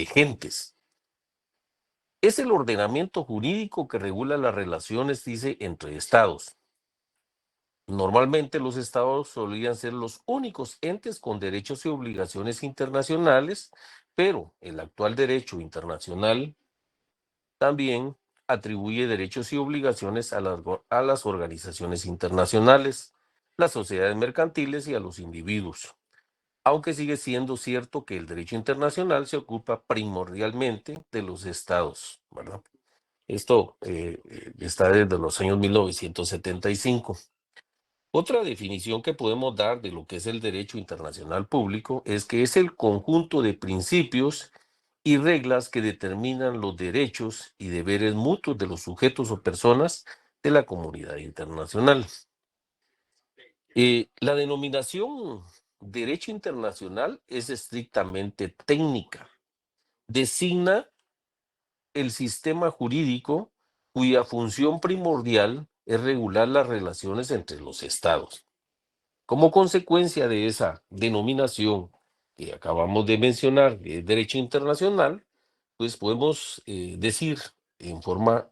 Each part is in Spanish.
de gentes. Es el ordenamiento jurídico que regula las relaciones, dice, entre estados. Normalmente los estados solían ser los únicos entes con derechos y obligaciones internacionales, pero el actual derecho internacional también atribuye derechos y obligaciones a las organizaciones internacionales, las sociedades mercantiles y a los individuos. Aunque sigue siendo cierto que el derecho internacional se ocupa primordialmente de los estados, ¿verdad? Esto está desde los años 1975. Otra definición que podemos dar de lo que es el derecho internacional público es que es el conjunto de principios y reglas que determinan los derechos y deberes mutuos de los sujetos o personas de la comunidad internacional. La denominación derecho internacional es estrictamente técnica. Designa el sistema jurídico cuya función primordial es regular las relaciones entre los estados. Como consecuencia de esa denominación que acabamos de mencionar, de derecho internacional, pues podemos decir en forma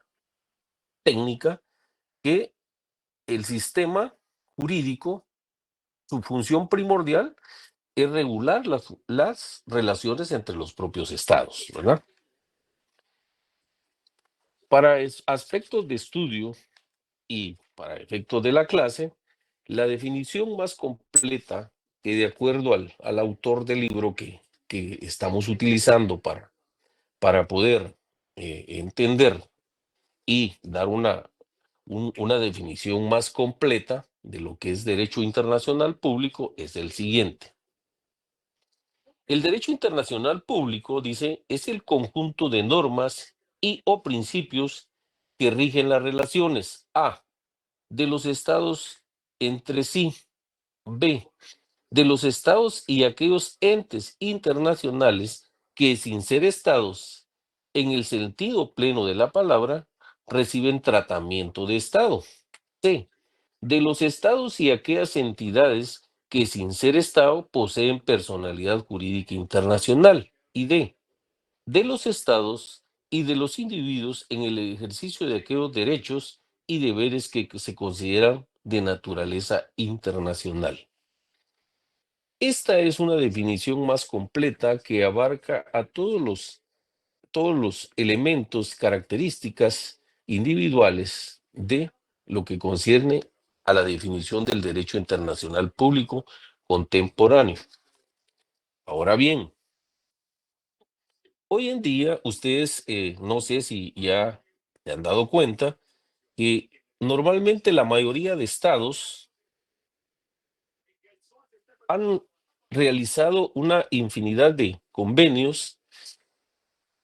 técnica que el sistema jurídico, su función primordial es regular las relaciones entre los propios estados, ¿verdad? Para aspectos de estudio y para efectos de la clase, la definición más completa que de acuerdo al autor del libro que estamos utilizando para poder entender y dar una definición más completa de lo que es derecho internacional público es el siguiente. El derecho internacional público, dice, es el conjunto de normas y o principios que rigen las relaciones A, de los estados entre sí, B, de los estados y aquellos entes internacionales que, sin ser estados en el sentido pleno de la palabra, reciben tratamiento de estado. C, de los estados y aquellas entidades que, sin ser estado, poseen personalidad jurídica internacional. Y D, de los estados y de los individuos en el ejercicio de aquellos derechos y deberes que se consideran de naturaleza internacional. Esta es una definición más completa que abarca a todos los elementos, características individuales de lo que concierne a la definición del derecho internacional público contemporáneo. Ahora bien, hoy en día ustedes, no sé si ya se han dado cuenta, que normalmente la mayoría de estados han realizado una infinidad de convenios,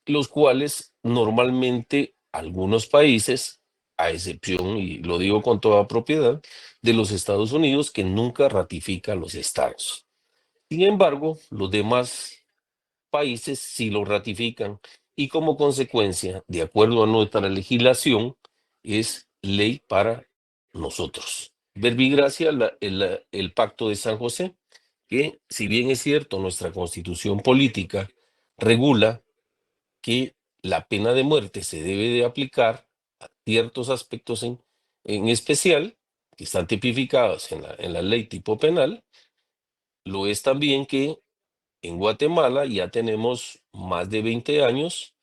los cuales normalmente algunos países, a excepción, y lo digo con toda propiedad, de los Estados Unidos, que nunca ratifica los estados. Sin embargo, los demás países sí lo ratifican y como consecuencia, de acuerdo a nuestra legislación, es ley para nosotros. Verbigracia, el Pacto de San José, que si bien es cierto, nuestra constitución política regula que la pena de muerte se debe de aplicar a ciertos aspectos en especial, que están tipificados en la ley tipo penal, lo es también que en Guatemala ya tenemos más de 20 años,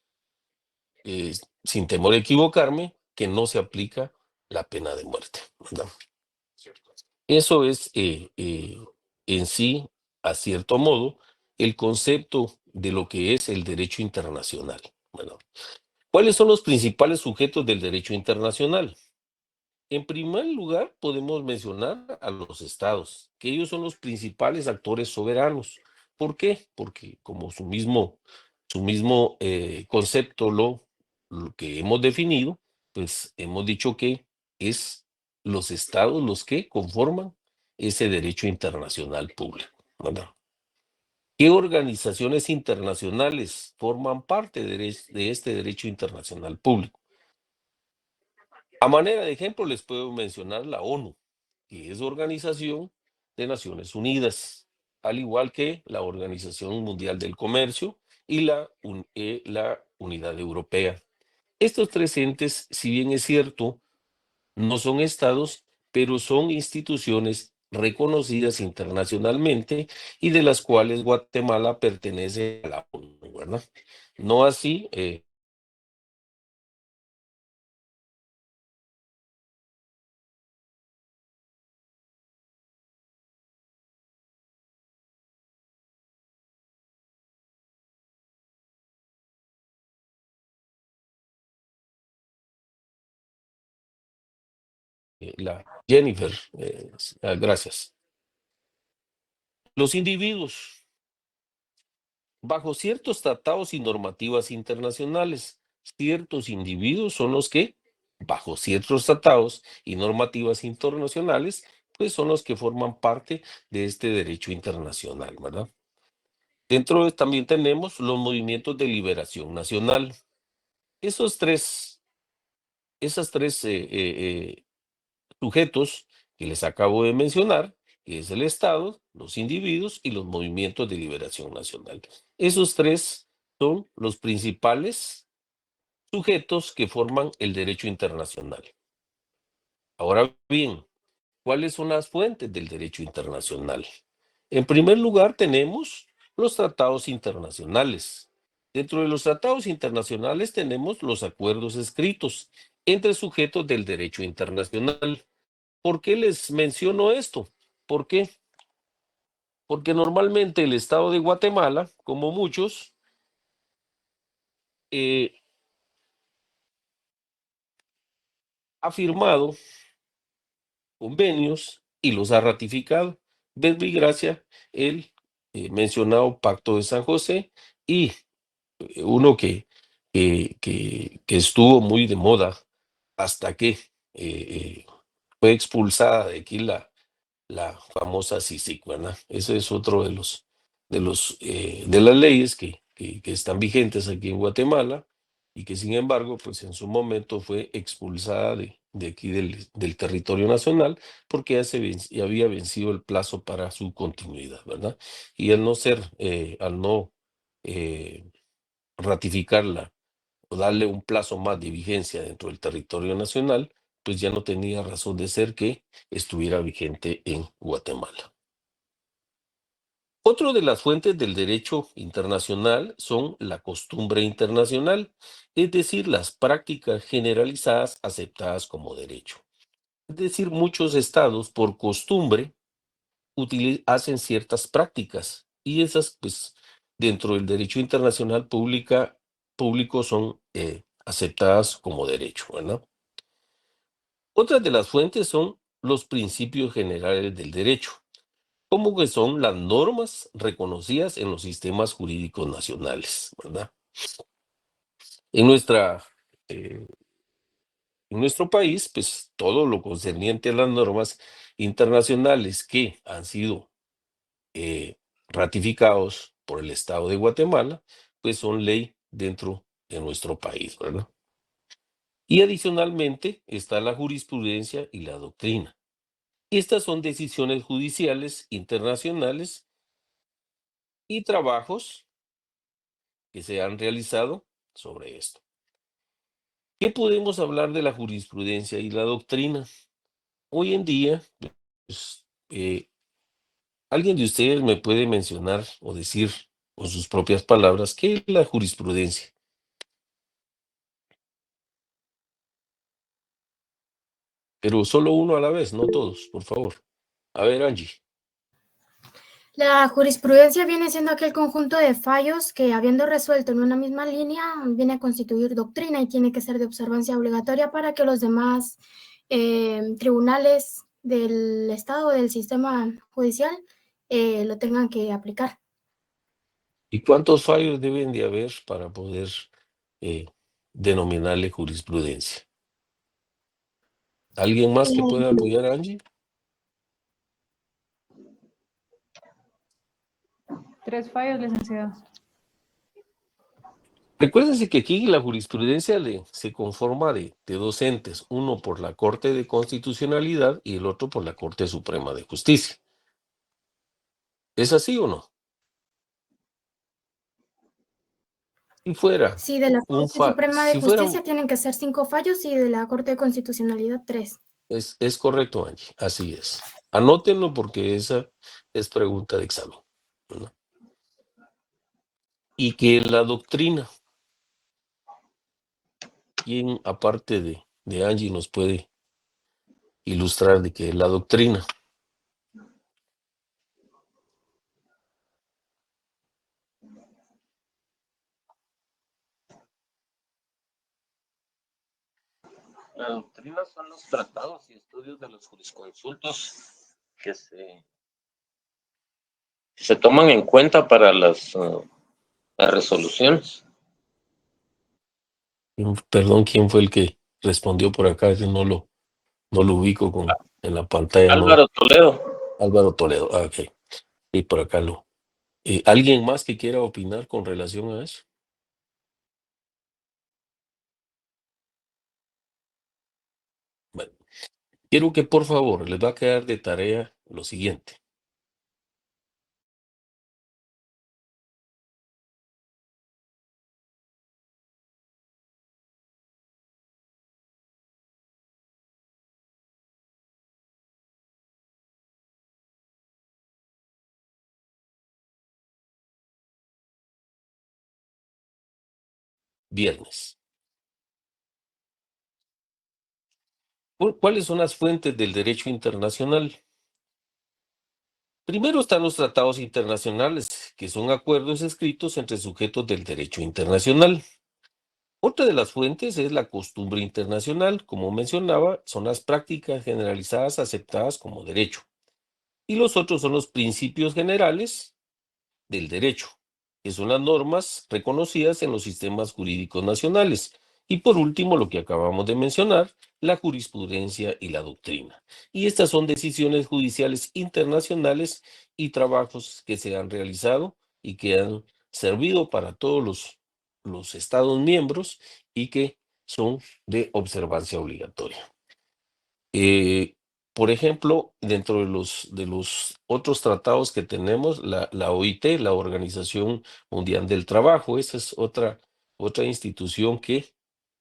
sin temor a equivocarme, que no se aplica la pena de muerte, ¿verdad? Eso es en sí, a cierto modo, el concepto de lo que es el derecho internacional. Bueno, ¿cuáles son los principales sujetos del derecho internacional? En primer lugar, podemos mencionar a los estados, que ellos son los principales actores soberanos. ¿Por qué? Porque como su mismo concepto lo que hemos definido, pues hemos dicho que es los estados los que conforman ese derecho internacional público, ¿verdad? ¿Qué organizaciones internacionales forman parte de este derecho internacional público? A manera de ejemplo, les puedo mencionar la ONU, que es Organización de Naciones Unidas, al igual que la Organización Mundial del Comercio y la Unidad Europea. Estos tres entes, si bien es cierto, no son estados, pero son instituciones reconocidas internacionalmente y de las cuales Guatemala pertenece a la ONU, ¿verdad? No así la Jennifer. Gracias. Los individuos, bajo ciertos tratados y normativas internacionales, ciertos individuos son los que, bajo ciertos tratados y normativas internacionales, pues son los que forman parte de este derecho internacional, ¿verdad? También tenemos los movimientos de liberación nacional. Esos tres, esas tres sujetos que les acabo de mencionar, que es el Estado, los individuos y los movimientos de liberación nacional. Esos tres son los principales sujetos que forman el derecho internacional. Ahora bien, ¿cuáles son las fuentes del derecho internacional? En primer lugar, tenemos los tratados internacionales. Dentro de los tratados internacionales tenemos los acuerdos escritos entre sujetos del derecho internacional. ¿Por qué les menciono esto? ¿Por qué? Porque normalmente el Estado de Guatemala, como muchos, eh, ha firmado convenios y los ha ratificado. Verbo y gracia, el mencionado Pacto de San José y uno que estuvo muy de moda hasta que fue expulsada de aquí la famosa CICIG, ¿verdad? Ese es otro de las leyes que están vigentes aquí en Guatemala y que sin embargo, pues en su momento fue expulsada de aquí del territorio nacional porque ya había vencido el plazo para su continuidad, ¿verdad? Y al no ratificarla o darle un plazo más de vigencia dentro del territorio nacional, pues ya no tenía razón de ser que estuviera vigente en Guatemala. Otro de las fuentes del derecho internacional son la costumbre internacional, es decir, las prácticas generalizadas aceptadas como derecho. Es decir, muchos estados por costumbre hacen ciertas prácticas y esas, pues, dentro del derecho internacional público son aceptadas como derecho, ¿verdad? Otras de las fuentes son los principios generales del derecho, como que son las normas reconocidas en los sistemas jurídicos nacionales, ¿verdad? En nuestra, eh, en nuestro país, pues todo lo concerniente a las normas internacionales que han sido ratificados por el Estado de Guatemala, pues son ley dentro de nuestro país, ¿verdad? Y adicionalmente está la jurisprudencia y la doctrina. Estas son decisiones judiciales internacionales y trabajos que se han realizado sobre esto. ¿Qué podemos hablar de la jurisprudencia y la doctrina? Hoy en día, pues, ¿alguien de ustedes me puede mencionar o decir con sus propias palabras qué es la jurisprudencia? Pero solo uno a la vez, no todos, por favor. A ver, Angie. La jurisprudencia viene siendo aquel conjunto de fallos que, habiendo resuelto en una misma línea, viene a constituir doctrina y tiene que ser de observancia obligatoria para que los demás tribunales del Estado o del sistema judicial lo tengan que aplicar. ¿Y cuántos fallos deben de haber para poder eh, denominarle jurisprudencia? ¿Alguien más que pueda apoyar a Angie? 3 fallos, licenciado. Recuérdense que aquí la jurisprudencia se conforma de dos entes, uno por la Corte de Constitucionalidad y el otro por la Corte Suprema de Justicia. ¿Es así o no? Si fuera Sí, de la un Corte Suprema de si fuera Justicia tienen que ser 5 fallos y de la Corte de Constitucionalidad 3. es correcto, Angie, así es. Anótenlo porque esa es pregunta de examen, ¿no? Y que la doctrina, ¿quién aparte de Angie nos puede ilustrar de que la doctrina? La doctrina son los tratados y estudios de los jurisconsultos que se toman en cuenta para las resoluciones. Perdón, ¿quién fue el que respondió por acá? Que no lo ubico en la pantalla. Álvaro No. Toledo. Álvaro Toledo. Ok. Y por acá lo. ¿Alguien más que quiera opinar con relación a eso? Bueno, quiero que por favor les va a quedar de tarea lo siguiente. Viernes. ¿Cuáles son las fuentes del derecho internacional? Primero están los tratados internacionales, que son acuerdos escritos entre sujetos del derecho internacional. Otra de las fuentes es la costumbre internacional, como mencionaba, son las prácticas generalizadas aceptadas como derecho. Y los otros son los principios generales del derecho, que son las normas reconocidas en los sistemas jurídicos nacionales. Y por último, lo que acabamos de mencionar, la jurisprudencia y la doctrina. Y estas son decisiones judiciales internacionales y trabajos que se han realizado y que han servido para todos los Estados miembros y que son de observancia obligatoria. Por ejemplo, dentro de los otros tratados que tenemos, la OIT, la Organización Mundial del Trabajo, esa es otra institución que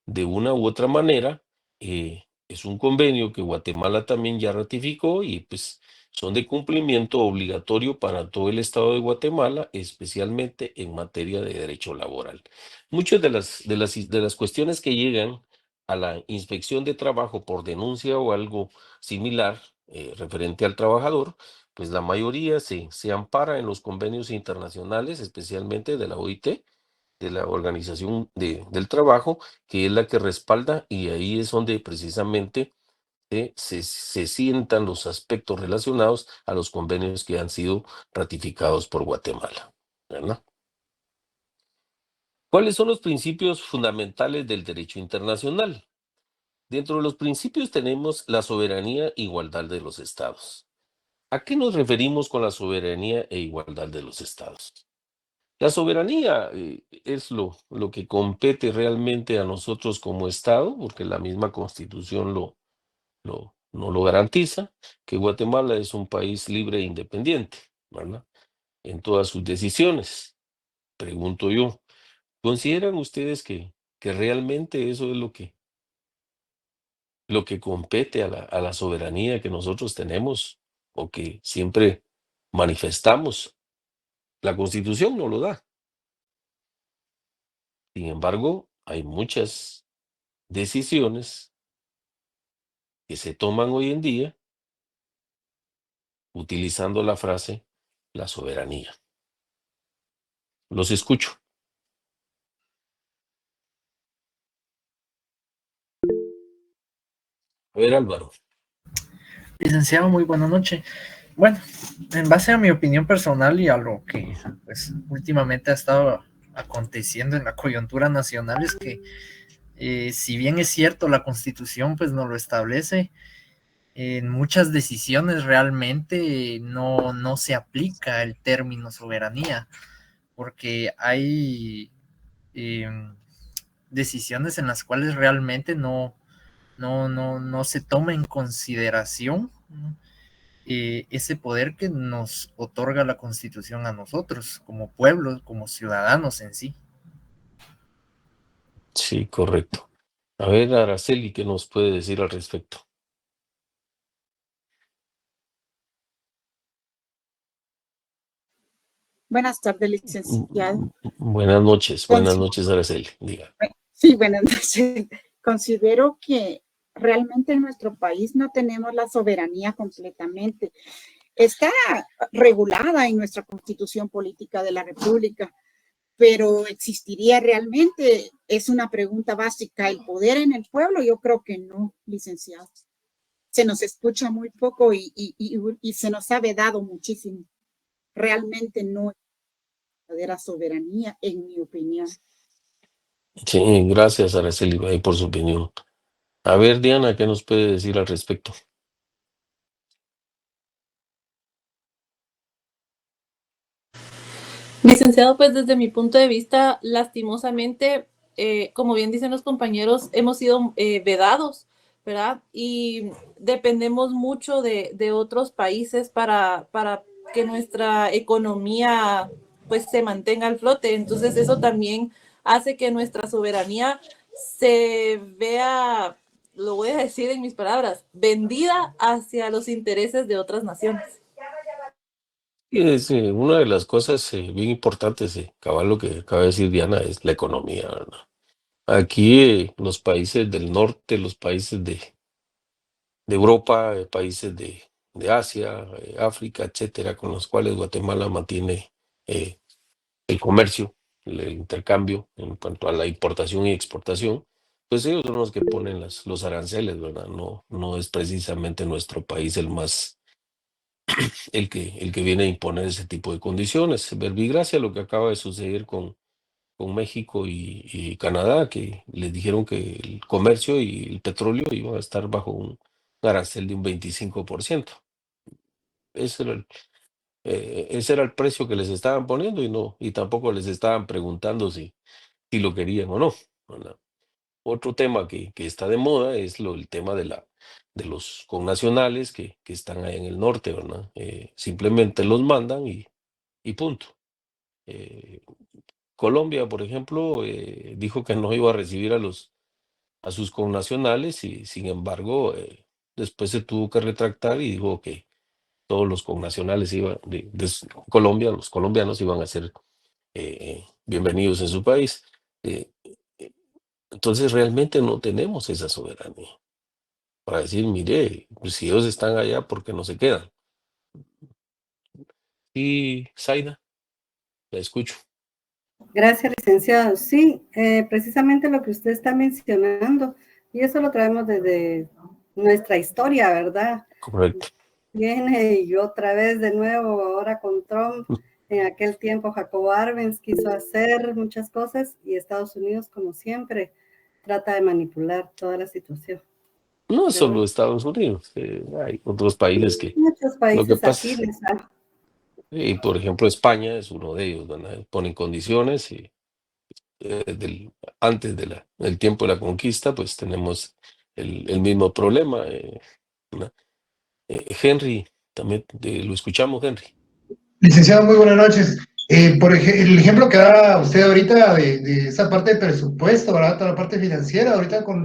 de una u otra manera es un convenio que Guatemala también ya ratificó y pues son de cumplimiento obligatorio para todo el estado de Guatemala, especialmente en materia de derecho laboral. Muchas de las cuestiones que llegan a la inspección de trabajo por denuncia o algo similar referente al trabajador, pues la mayoría se ampara en los convenios internacionales, especialmente de la OIT, de la Organización del Trabajo, que es la que respalda y ahí es donde precisamente se sientan los aspectos relacionados a los convenios que han sido ratificados por Guatemala, ¿verdad? ¿Cuáles son los principios fundamentales del derecho internacional? Dentro de los principios tenemos la soberanía e igualdad de los estados. ¿A qué nos referimos con la soberanía e igualdad de los estados? La soberanía es lo que compete realmente a nosotros como Estado, porque la misma Constitución no lo garantiza, que Guatemala es un país libre e independiente, ¿verdad? En todas sus decisiones. Pregunto yo, ¿consideran ustedes que realmente eso es lo que compete a la soberanía que nosotros tenemos o que siempre manifestamos? La Constitución no lo da. Sin embargo, hay muchas decisiones que se toman hoy en día utilizando la frase la soberanía. Los escucho. A ver, Álvaro. Licenciado, muy buena noche. Bueno, en base a mi opinión personal y a lo que pues, últimamente ha estado aconteciendo en la coyuntura nacional es que si bien es cierto la Constitución pues no lo establece, en muchas decisiones realmente no se aplica el término soberanía, porque hay decisiones en las cuales realmente no se toma en consideración, ¿no? Ese poder que nos otorga la Constitución a nosotros, como pueblo, como ciudadanos en sí. Sí, correcto. A ver, Araceli, ¿qué nos puede decir al respecto? Buenas tardes, licenciado. Buenas noches, Araceli. Diga. Sí, buenas noches. Considero que realmente en nuestro país no tenemos la soberanía completamente. Está regulada en nuestra Constitución Política de la República, pero ¿existiría realmente? Es una pregunta básica. ¿El poder en el pueblo? Yo creo que no, licenciado. Se nos escucha muy poco y se nos ha vedado muchísimo. Realmente no es verdadera soberanía, en mi opinión. Sí, gracias, Araceli, ahí por su opinión. A ver, Diana, ¿qué nos puede decir al respecto? Licenciado, pues desde mi punto de vista, lastimosamente, como bien dicen los compañeros, hemos sido vedados, ¿verdad? Y dependemos mucho de otros países para que nuestra economía pues se mantenga al flote. Entonces eso también hace que nuestra soberanía se vea, lo voy a decir en mis palabras, vendida hacia los intereses de otras naciones. Y es, una de las cosas bien importantes, cabal, lo que acaba de decir Diana, es la economía, ¿verdad? Aquí, los países del norte, los países de Europa, países de Asia, África, etcétera, con los cuales Guatemala mantiene el comercio, el intercambio en cuanto a la importación y exportación, pues ellos son los que ponen los aranceles, ¿verdad? No es precisamente nuestro país el que viene a imponer ese tipo de condiciones. Verbigracia, lo que acaba de suceder con México y Canadá, que les dijeron que el comercio y el petróleo iban a estar bajo un arancel de un 25%. Ese era ese era el precio que les estaban poniendo y tampoco les estaban preguntando si lo querían o no, ¿verdad? Otro tema que está de moda es el tema de los connacionales que están ahí en el norte, ¿verdad? Simplemente los mandan y punto. Eh, Colombia, por ejemplo, dijo que no iba a recibir a sus connacionales y sin embargo después se tuvo que retractar y dijo que todos los connacionales de Colombia, los colombianos iban a ser bienvenidos en su país. Eh, eh, entonces realmente no tenemos esa soberanía para decir, mire, pues, si ellos están allá, ¿por qué no se quedan? Y Zaida, la escucho. Gracias, licenciado. Sí, precisamente lo que usted está mencionando, y eso lo traemos desde nuestra historia, ¿verdad? Correcto. Viene y otra vez de nuevo, ahora con Trump, en aquel tiempo Jacobo Arbenz quiso hacer muchas cosas y Estados Unidos, como siempre, trata de manipular toda la situación. No es Pero solo Estados Unidos, hay otros países que muchos lo que países pasa, afines, ¿ah? y por ejemplo España es uno de ellos, ¿verdad? Ponen condiciones y antes del tiempo de la conquista, pues tenemos el mismo problema. ¿Verdad? Henry, también lo escuchamos, Henry. Licenciado, muy buenas noches. El ejemplo que da usted ahorita de esa parte de presupuesto, ¿verdad? Toda la parte financiera, ahorita con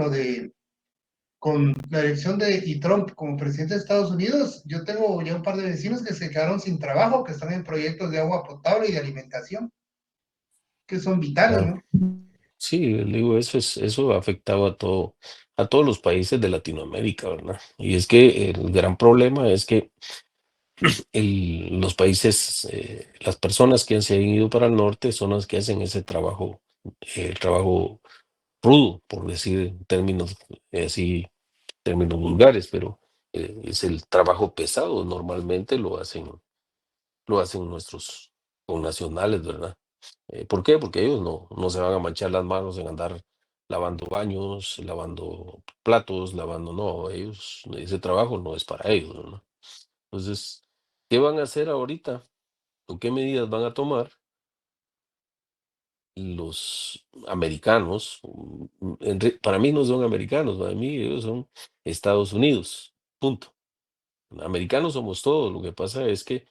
la elección de Trump como presidente de Estados Unidos, yo tengo ya un par de vecinos que se quedaron sin trabajo, que están en proyectos de agua potable y de alimentación, que son vitales, Claro. ¿no? Sí, le digo, eso ha afectado a todos los países de Latinoamérica, ¿verdad? Y es que el gran problema es que los países, las personas que se han ido para el norte son las que hacen ese trabajo, el trabajo rudo, por decir en términos así, términos vulgares, pero es el trabajo pesado, normalmente lo hacen nuestros connacionales, ¿verdad? ¿Por qué? Porque ellos no se van a manchar las manos en andar lavando baños, lavando platos, no, ese trabajo no es para ellos, ¿no? Entonces, ¿qué van a hacer ahorita? ¿O qué medidas van a tomar los americanos? Para mí no son americanos, para mí ellos son Estados Unidos, punto. Americanos somos todos, lo que pasa es que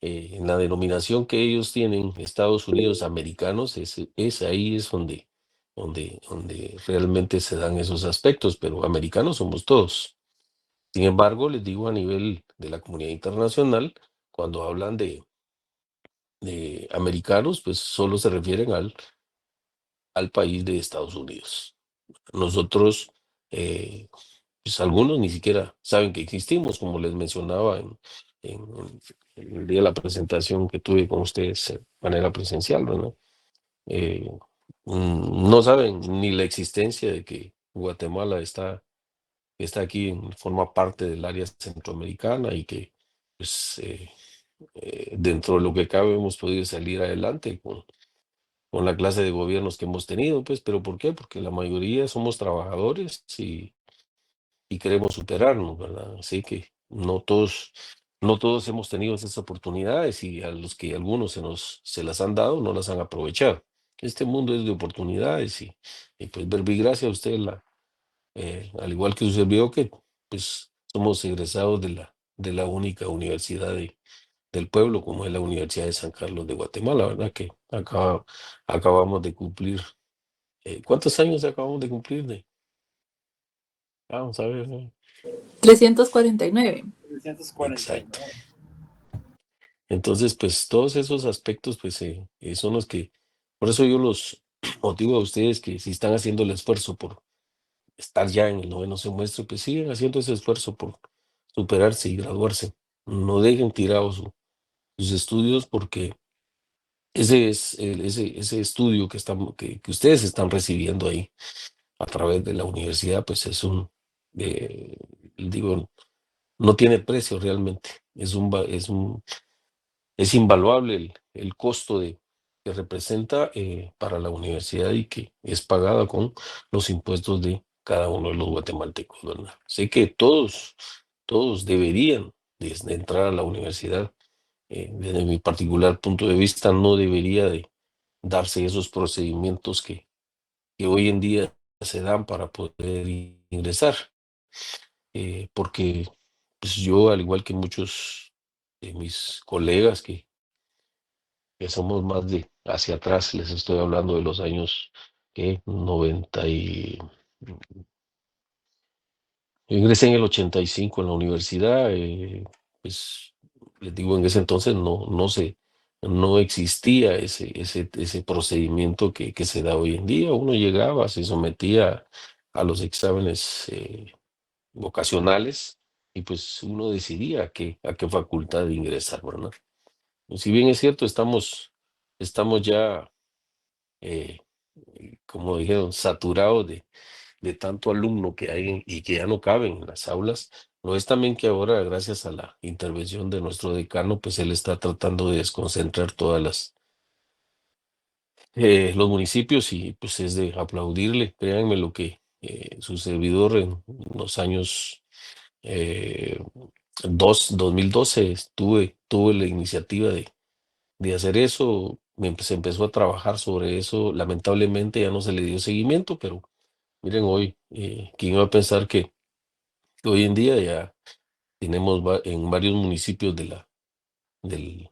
en la denominación que ellos tienen, Estados Unidos americanos, ahí es donde donde realmente se dan esos aspectos, pero americanos somos todos. Sin embargo, les digo a nivel de la comunidad internacional, cuando hablan de americanos, pues solo se refieren al país de Estados Unidos. Nosotros, pues algunos ni siquiera saben que existimos, como les mencionaba en el día de la presentación que tuve con ustedes de manera presencial, ¿no? No saben ni la existencia de que Guatemala está aquí, forma parte del área centroamericana y que pues, dentro de lo que cabe hemos podido salir adelante con la clase de gobiernos que hemos tenido, pues, pero ¿por qué? Porque la mayoría somos trabajadores y queremos superarnos, ¿verdad? Así que no todos hemos tenido esas oportunidades y a los que algunos se las han dado, no las han aprovechado. Este mundo es de oportunidades y pues, verbigracia a usted, al igual que su servidor, que pues somos egresados de la única universidad del pueblo, como es la Universidad de San Carlos de Guatemala, ¿verdad? Que acabamos de cumplir. ¿Cuántos años acabamos de cumplir? Vamos a ver, ¿no? 349. 349. Exacto. Entonces, pues todos esos aspectos, pues son los que, por eso yo los motivo a ustedes que si están haciendo el esfuerzo por estar ya en el 9º semestre, pues sigan haciendo ese esfuerzo por superarse y graduarse. No dejen tirados sus estudios porque ese estudio que ustedes están recibiendo ahí a través de la universidad, pues eh, digo, no tiene precio realmente. Es invaluable el costo que representa para la universidad y que es pagada con los impuestos de cada uno de los guatemaltecos, ¿verdad? Sé que todos deberían desde entrar a la universidad. Desde mi particular punto de vista, no debería de darse esos procedimientos que hoy en día se dan para poder ingresar, porque pues yo, al igual que muchos de mis colegas que somos más de hacia atrás, les estoy hablando de los años que 90 yo ingresé en el 85 en la universidad, pues les digo, en ese entonces no existía ese procedimiento que se da hoy en día. Uno llegaba, se sometía a los exámenes vocacionales y pues uno decidía a qué facultad ingresar, ¿verdad? Y si bien es cierto, estamos ya, eh, como dijeron, saturados de tanto alumno que hay y que ya no caben en las aulas. No es también que ahora, gracias a la intervención de nuestro decano, pues él está tratando de desconcentrar los municipios y pues es de aplaudirle. Créanme lo que su servidor en los años 2012 tuve la iniciativa de hacer eso. Se empezó a trabajar sobre eso. Lamentablemente ya no se le dio seguimiento, pero miren hoy, ¿quién iba a pensar que hoy en día ya tenemos en varios municipios del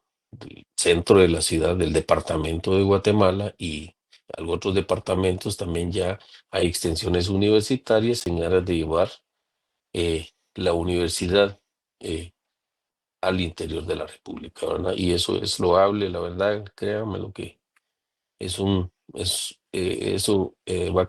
centro de la ciudad, del departamento de Guatemala y algunos otros departamentos también ya hay extensiones universitarias en aras de llevar la universidad al interior de la República, ¿verdad? Y eso es loable, la verdad, créanme lo que eso va a